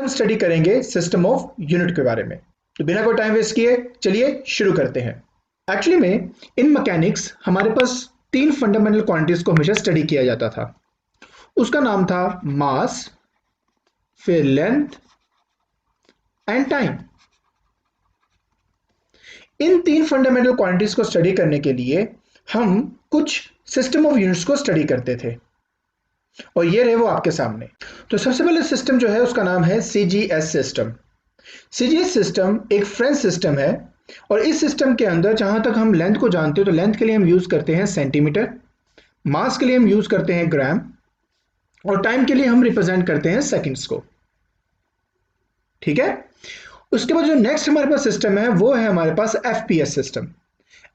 Study करेंगे system of unit के बारे में। तो बिना कोई टाइम वेस्ट किए चलिए शुरू करते हैं। एक्चुअली में इन मैकेनिक्स हमारे पास तीन फंडामेंटल क्वांटिटीज को हमेशा स्टडी किया जाता था। उसका नाम था मास, फिर लेंथ एंड टाइम। इन तीन फंडामेंटल क्वांटिटीज को स्टडी करने के लिए हम कुछ सिस्टम ऑफ यूनिट्स को स्टडी करते थे और ये रहे वो आपके सामने। तो सबसे पहले सिस्टम जो है उसका नाम है सीजीएस सिस्टम। सीजीएस सिस्टम एक फ्रेंच सिस्टम है और इस सिस्टम के अंदर जहां तक हम लेंथ को जानते हो तो लेंथ के लिए हम यूज करते हैं सेंटीमीटर, मास के लिए हम यूज करते हैं ग्राम और टाइम के लिए हम रिप्रेजेंट करते हैं सेकंड्स को। ठीक है। उसके बाद जो नेक्स्ट हमारे पास सिस्टम है वो है हमारे पास एफपीएस सिस्टम।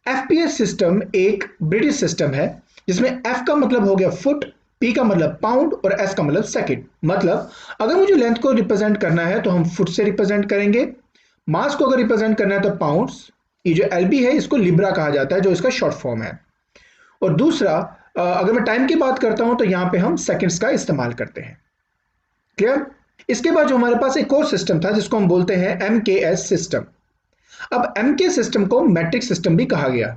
एफपीएस सिस्टम एक ब्रिटिश सिस्टम है जिसमें एफ का मतलब हो गया फुट, पी का मतलब पाउंड और एस का मतलब सेकंड। मतलब अगर मुझे लेंथ को रिप्रेजेंट करना है तो हम फुट से रिप्रेजेंट करेंगे, मास को अगर रिप्रेजेंट करना है तो पाउंड्स, ये जो एलबी है इसको लिब्रा कहा जाता है जो इसका शॉर्ट फॉर्म है। और दूसरा अगर मैं टाइम की बात करता हूं तो यहां पे हम सेकंड्स का इस्तेमाल करते हैं। क्लियर। इसके बाद जो हमारे पास एक और सिस्टम था जिसको हम बोलते हैं एमकेएस सिस्टम। अब एमके सिस्टम को मैट्रिक सिस्टम भी कहा गया।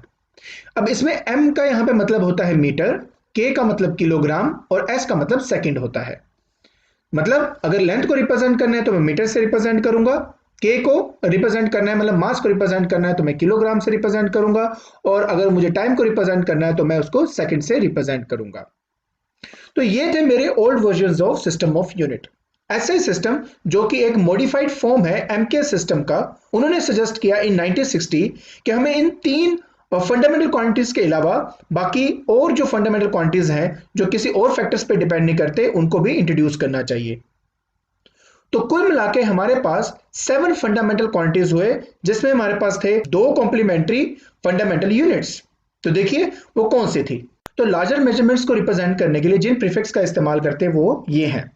अब इसमें एम का यहां पे मतलब होता है मीटर, के का मतलब किलोग्राम और एस का मतलब सेकंड होता है। मतलब अगर लेंथ को रिप्रेजेंट करना है तो मैं मीटर से रिप्रेजेंट करूंगा, के को रिप्रेजेंट करना है मतलब मास को रिप्रेजेंट करना है तो मैं किलोग्राम से रिप्रेजेंट करूंगा और अगर मुझे टाइम को रिप्रेजेंट करना है तो मैं उसको सेकंड से रिप्रेजेंट करूंगा। तो ये थे मेरे old versions of system of unit. ऐसे सिस्टम जो कि एक मॉडिफाइड फॉर्म है एमके सिस्टम का, उन्होंने सजेस्ट किया इन 1960 कि हमें इन तीन फंडामेंटल क्वांटिटीज के अलावा बाकी और जो फंडामेंटल क्वांटिटीज हैं जो किसी और फैक्टर्स पे डिपेंड नहीं करते उनको भी इंट्रोड्यूस करना चाहिए। तो कुल मिला के हमारे पास 7 फंडामेंटल क्वांटिटीज हुए जिसमें हमारे पास थे 2 कॉम्प्लीमेंट्री फंडामेंटल यूनिट्स। तो देखिए वो कौन सी थी। तो लार्जर मेजरमेंट्स को रिप्रेजेंट करने के लिए जिन प्रीफिक्स का इस्तेमाल करते हैं वो ये हैं।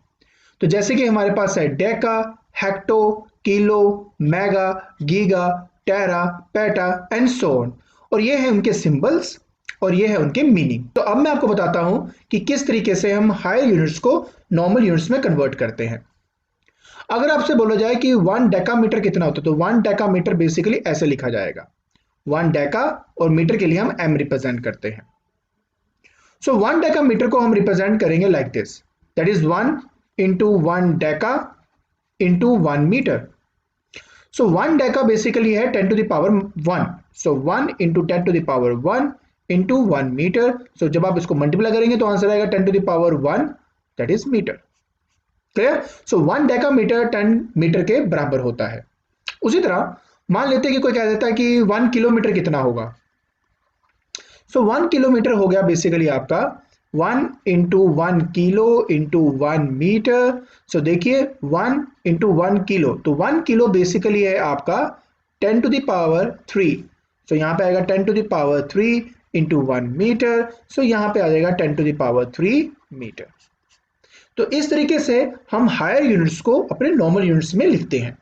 तो जैसे कि हमारे पास है deca, hecto, kilo, mega, giga, tera, peta and so on. और ये है उनके सिंबल्स और ये है उनके मीनिंग। तो अब मैं आपको बताता हूं कि किस तरीके से हम हायर यूनिट्स को नॉर्मल यूनिट्स में कन्वर्ट करते हैं। अगर आपसे बोला जाए कि 1 डेकामीटर कितना होता है तो 1 डेकामीटर बेसिकली ऐसे लिखा जाएगा। 1 डेका और मीटर के लिए हम एम रिप्रेजेंट करते हैं। सो 1 डेकामीटर को हम रिप्रेजेंट करेंगे like this, that is 1 into 1 deca into 1 meter. So 1 deca basically है 10 to the power 1. So 1 into 10 to the power 1 into 1 meter. So जब आप इसको मल्टीप्लाई करेंगे तो आंसर आएगा 10 to the power 1, that is meter. Clear. So 1 deca metre 10 metre के बराबर होता है। उसी तरह मान लेते हैं कि कोई कह देता है कि 1 किलोमीटर कितना होगा। सो 1 किलोमीटर हो गया बेसिकली आपका 1 into 1 किलो into 1 मीटर। सो देखिए 1 into 1 किलो, तो 1 किलो बेसिकली है आपका 10 to the power 3। सो यहाँ पे आएगा 10 to the power 3 into 1 metre. So यहाँ पे आ जाएगा 10 to the power 3 मीटर। तो इस तरीके से हम हायर यूनिट्स को अपने नॉर्मल यूनिट्स में लिखते हैं।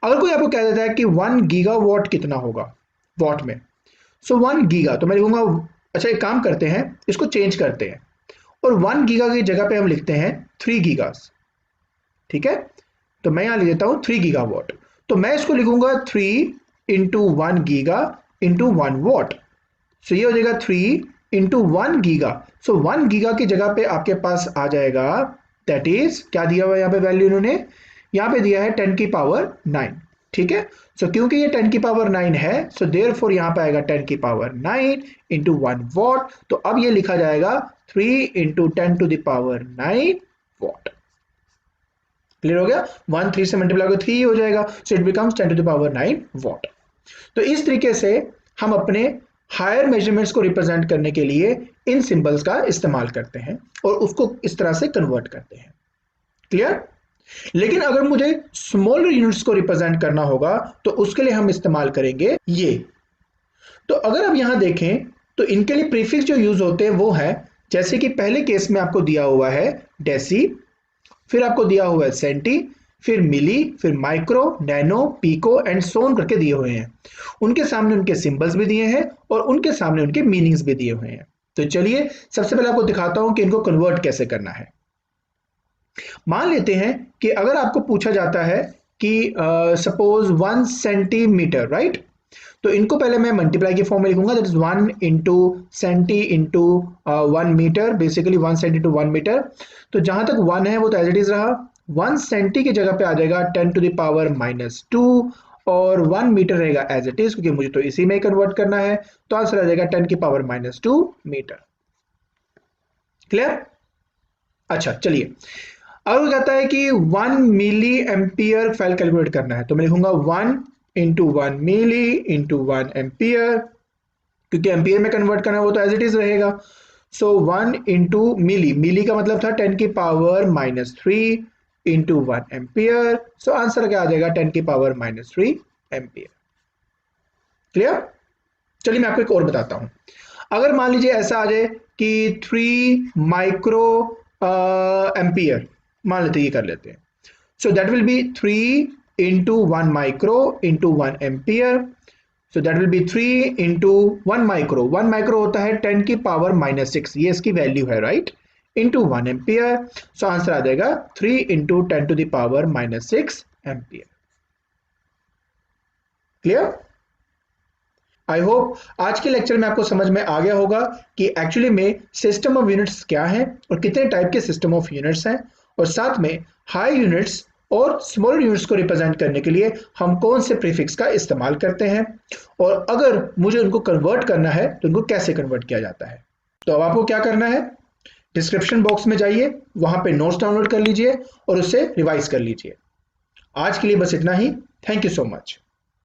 अगर कोई आपको कह देता है कि 1 गीगावाट कितना होगा वॉट में, सो 1 गीगा, तो मैं लिखूंगा, अच्छा एक काम करते हैं इसको चेंज करते हैं और 1 गीगा की जगह पे हम लिखते हैं 3 गीगास। ठीक है। तो मैं यहां लिख देता हूं 3 गीगावाट। तो मैं इसको लिखूंगा 3 into 1 गीगा into 1 वॉट। सो ये हो जाएगा 3 into 1 गीगा। सो 1 गीगा की जगह पे आपके पास आ जाएगा, दैट इज क्या दिया हुआ है यहाँ पे वैल्यू इन्होंने, यहाँ पे दिया है 10 की पावर 9। ठीक है। सो क्योंकि ये 10 की पावर 9 है सो देयरफॉर यहां पे आएगा 10 की पावर 9 into 1 वॉट। तो अब ये लिखा जाएगा 3 into 10 to the power 9 what. Clear हो गया। 1 3 से मल्टीप्लाई करो 3 हो जाएगा, so it becomes 10 to the power 9 what. तो इस तरीके से हम अपने हायर मेजरमेंट्स को रिप्रेजेंट करने के लिए इन सिंबल्स का इस्तेमाल करते हैं और उसको इस तरह से कन्वर्ट करते हैं। क्लियर। लेकिन अगर मुझे स्मॉलर यूनिट्स को रिप्रेजेंट करना होगा तो उसके लिए हम इस्तेमाल करेंगे ये। तो अगर आप यहां देखें तो इनके लिए प्रीफिक्स जो यूज होते हैं वो है, जैसे कि पहले केस में आपको दिया हुआ है डेसी, फिर आपको दिया हुआ है सेंटी, फिर मिली, फिर माइक्रो, नैनो, पीको एंड सोन करके दिए हुए हैं। उनके सामने उनके सिंबल्स भी दिए हैं और उनके सामने उनके मीनिंग्स भी दिए हुए हैं। तो चलिए सबसे पहले आपको दिखाता हूं कि इनको कन्वर्ट कैसे करना है। मान लेते हैं कि अगर आपको पूछा जाता है कि सपोज 1 सेंटीमीटर, राइट, तो इनको पहले मैं मल्टीप्लाई की फॉर्म में लिखूंगा, that is 1 into centi into 1 metre, basically 1 centi to 1 metre. तो जहां तक 1 है वो तो एज इट इज रहा, 1 सेंटी की जगह पे आ जाएगा 10 टू द पावर -2 और 1 मीटर रहेगा एज इट इज, क्योंकि मुझे तो इसी में कन्वर्ट करना है, तो आंसर आ जाएगा 10 की पावर -2 मीटर। क्लियर? अच्छा चलिए, अब वो कहता है कि 1 मिली एम्पियर फाइल कैलकुलेट करना है, तो मैं लिखूंगा 1 इंटू 1 मिली इंटू 1 एम्पियर, क्योंकि एम्पियर में कन्वर्ट करना है वो तो एज इट इज रहेगा। सो 1 इंटू मिली, मिली का मतलब था 10 की power -3 into 1 ampere, so answer क्या आ जाएगा 10 की पावर -3 एम्पियर। क्लियर? चलिए मैं आपको एक और बताता हूं। अगर मान लीजिए ऐसा आ जाए कि 3 माइक्रो एम्पियर, मान लेते ये कर लेते हैं, so that will be 3 into 1 micro into 1 ampere, so that will be 3 into 1 micro, 1 micro होता है 10 की पावर -6, ये इसकी वैल्यू है, right, into 1 ampere, so answer आ जाएगा 3 into 10 to the power -6 ampere. Clear? I hope आज के लेक्चर में आपको समझ में आ गया होगा कि एक्चुअली में सिस्टम ऑफ यूनिट्स क्या है और कितने टाइप के सिस्टम ऑफ यूनिट्स हैं, और साथ में हाई यूनिट्स और स्मॉल यूनिट्स को रिप्रेजेंट करने के लिए हम कौन से प्रीफिक्स का इस्तेमाल करते हैं, और अगर मुझे उनको कन्वर्ट करना है तो उनको कैसे कन्वर्ट किया जाता है। तो अब आपको क्या करना है, डिस्क्रिप्शन बॉक्स में जाइए, वहां पे नोट्स डाउनलोड कर लीजिए और उससे रिवाइज कर लीजिए। आज के लिए बस इतना ही। Thank you so much.